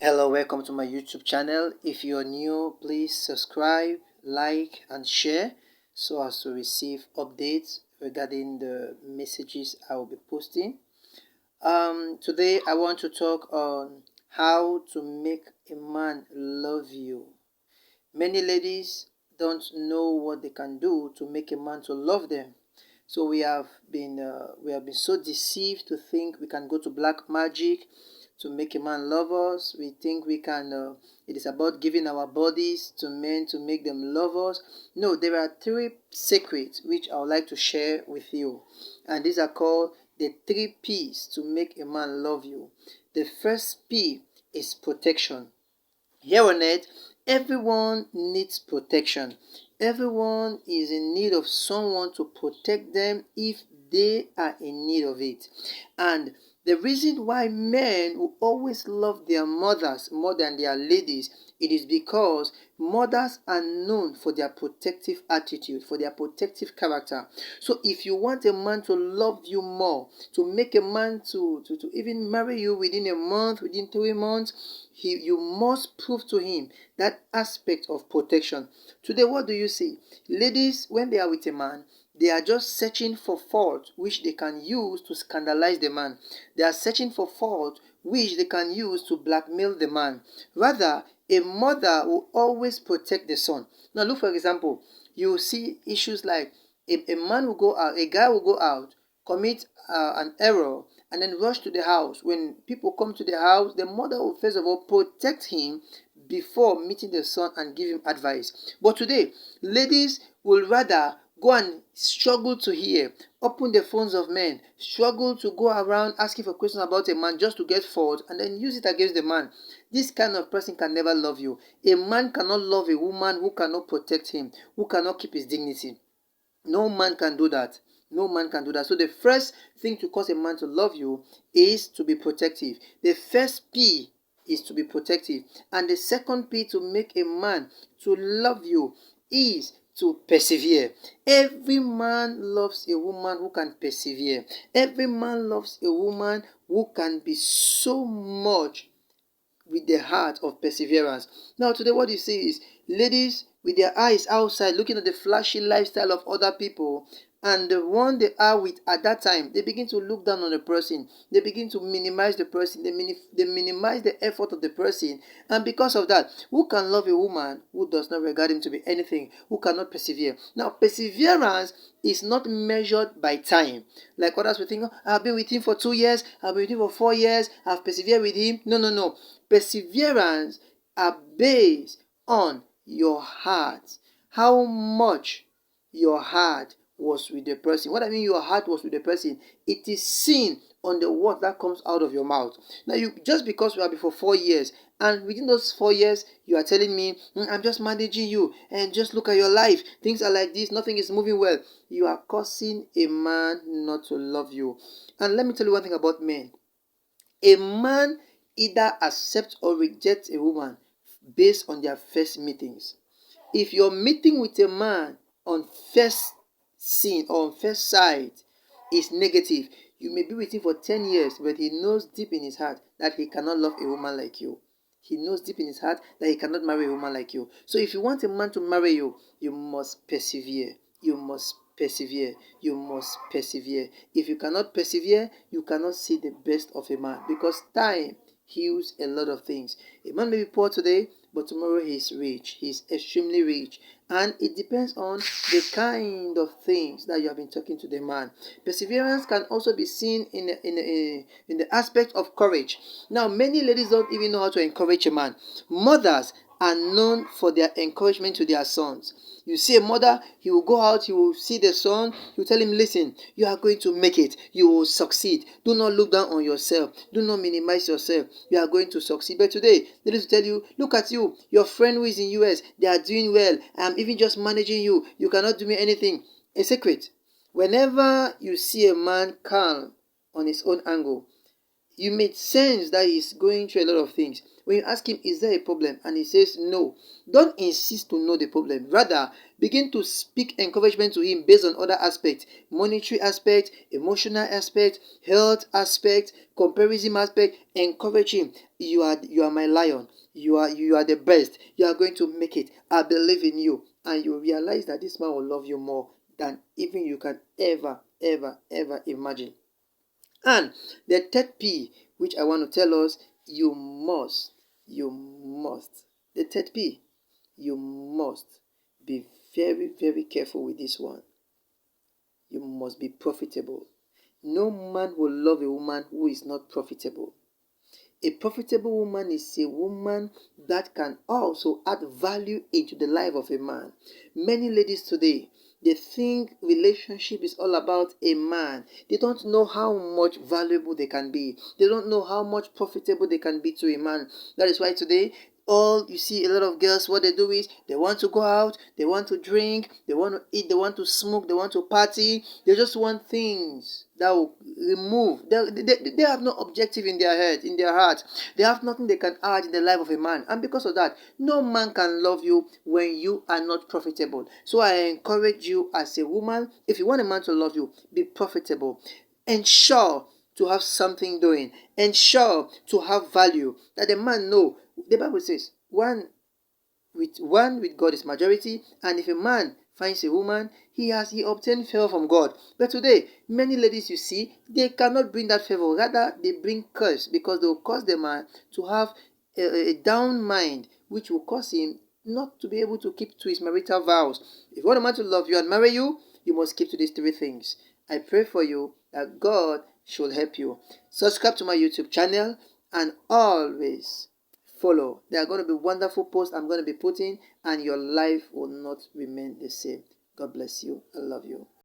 Hello, welcome to my YouTube channel. If you're new, please subscribe, like, and share so as to receive updates regarding the messages I will be posting. Today I want to talk on how to make a man love you. Many ladies don't know what they can do to make a man to love them. So we have been so deceived to think we can go to black magic to make a man love us. We think we can. It is about giving our bodies to men to make them love us. No, there are three secrets which I would like to share with you, and these are called the 3 P's to make a man love you. The first P is protection. Here on earth, everyone needs protection. Everyone is in need of someone to protect them if they are in need of it. And the reason why men will always love their mothers more than their ladies, it is because mothers are known for their protective attitude, for their protective character. So if you want a man to love you more, to make a man to even marry you within a month, within 3 months, you must prove to him that aspect of protection. Today, what do you see? Ladies, when they are with a man, they are just searching for fault which they can use to scandalize the man. They are searching for fault which they can use to blackmail the man. Rather, a mother will always protect the son. Now, look, for example, you see issues like a man will go out, a guy will go out, commit an error, and then rush to the house. When people come to the house, the mother will first of all protect him before meeting the son and give him advice. But today, ladies will rather go and struggle to hear, open the phones of men, struggle to go around asking for questions about a man just to get fault and then use it against the man. This kind of person can never love you. A man cannot love a woman who cannot protect him, who cannot keep his dignity. No man can do that. No man can do that. So the first thing to cause a man to love you is to be protective. The first P is to be protective. And the second P to make a man to love you is to persevere. Every man loves a woman who can persevere. Every man loves a woman who can be so much with the heart of perseverance. Now, today, what you see is ladies with their eyes outside looking at the flashy lifestyle of other people, and the one they are with at that time, they begin to look down on the person. They begin to minimize the person. They minimize the effort of the person. And because of that, who can love a woman who does not regard him to be anything, who cannot persevere? Now, perseverance is not measured by time. Like others will think, oh, I've been with him for 2 years, I've been with him for 4 years, I've persevered with him. No, no, no. Perseverance are based on your heart. How much your heart was with the person. What I mean your heart was with the person, it is seen on the word that comes out of your mouth. Now, you just because we have been for 4 years, and within those 4 years, you are telling me, I'm just managing you, and just look at your life. Things are like this, nothing is moving well. You are causing a man not to love you. And let me tell you one thing about men. A man either accepts or rejects a woman based on their first meetings. If you're meeting with a man on first scene or on first sight is negative, you may be with him for 10 years, but he knows deep in his heart that he cannot love a woman like you. He knows deep in his heart that he cannot marry a woman like you. So if you want a man to marry you, you must persevere. You must persevere. You must persevere. If you cannot persevere, you cannot see the best of a man, because time heals a lot of things. A man may be poor today, but tomorrow he is rich. He is extremely rich. And it depends on the kind of things that you have been talking to the man. Perseverance can also be seen in the aspect of courage. Now, many ladies don't even know how to encourage a man. Mothers are known for their encouragement to their sons. You see a mother, he will go out, he will see the son, he will tell him, listen, you are going to make it, you will succeed. Do not look down on yourself, do not minimize yourself, you are going to succeed. But today, they will tell you, look at you, your friend who is in US, they are doing well, I'm even just managing you, you cannot do me anything. A secret, whenever you see a man calm on his own angle, You made sense that he's going through a lot of things. When you ask him, is there a problem? And he says no. Don't insist to know the problem. Rather, begin to speak encouragement to him based on other aspects. Monetary aspect, emotional aspect, health aspect, comparison aspect. Encourage him. You are my lion. You are the best. You are going to make it. I believe in you. And you realize that this man will love you more than even you can ever imagine. And the third P, which I want to tell us, you must. The third P, you must be very careful with this one. You must be profitable. No man will love a woman who is not profitable. A profitable woman is a woman that can also add value into the life of a man. Many ladies today, they think relationship is all about a man. They don't know how much valuable they can be. They don't know how much profitable they can be to a man. That is why today, all you see a lot of girls, what they do is they want to go out, they want to drink, they want to eat, they want to smoke, they want to party. They just want things that will remove. They have no objective in their head, in their heart. They have nothing they can add in the life of a man. And because of that, no man can love you when you are not profitable. So I encourage you as a woman, if you want a man to love you, be profitable. Ensure to have something doing. Ensure to have value. That the man know. The Bible says, one with God is majority, and if a man finds a woman, he obtained favor from God. But today, many ladies you see, they cannot bring that favor. Rather, they bring curse, because they will cause the man to have a down mind, which will cause him not to be able to keep to his marital vows. If you want a man to love you and marry you, you must keep to these three things. I pray for you that God should help you. Subscribe to my YouTube channel and always follow. There are going to be wonderful posts I'm going to be putting, and your life will not remain the same. God bless you. I love you.